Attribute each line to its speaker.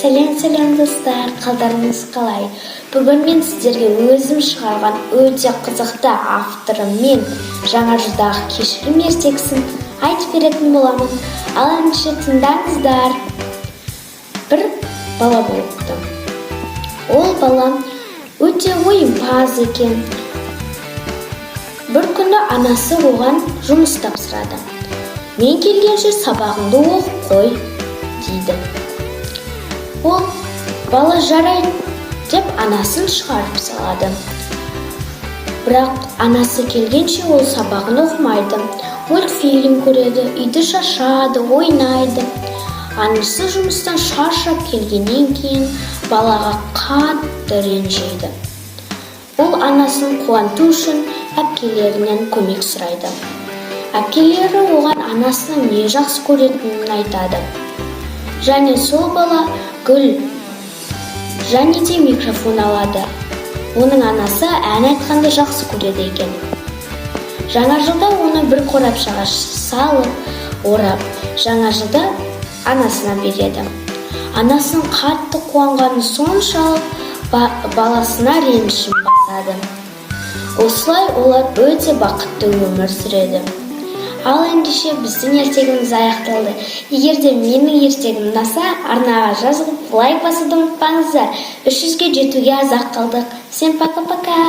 Speaker 1: Сәлем достар, қалдарыңыз қалай? Бүгін мен сіздерге өзім шығарған өте қызықты авторыммен жаңа жылдағы кешірім ертегісін айтып беретін боламын. Ал ендеше тыңдаңыздар. Бір бала болыпты. Ол бала өте ойымпаз екен. Бір күні анасы оған жұмыс тапсырады. Мен келгенше сабағыңды оқып қой, дейді. Ол бала жарайды деп анасын шығарып салады. Бірақ анасы келгенше ол сабағын оқымайды. Мультфильм көреді, үйді шашады, ойнайды. Анасы жұмыстан шаршап келгеннен кейін балаға қатты ренжиді. Ол анасын қуанту үшін әпкелерінен көмек сұрайды. Әпкелері оған анасының не жақсы көретінін айтады. Және сол бала гүл және де микрофон алады. Оның анасы ән айтқанды жақсы көреді екен. Жаңа жылда оны бір қорапшаға салып, орап, жаңа жылда анасына береді. Анасының қатты қуанғаны соншалық баласына ренішін басады. Осылай олар өте бақытты өмір сүреді. Ал ендеше біздің ертегіміз аяқталды. Егер де менің ертегім ұнаса, арнаға жазылып лайк басуды ұмытпаңыздар. 300-ге жетуге аз-ақ қалдық. Всем пока-пока.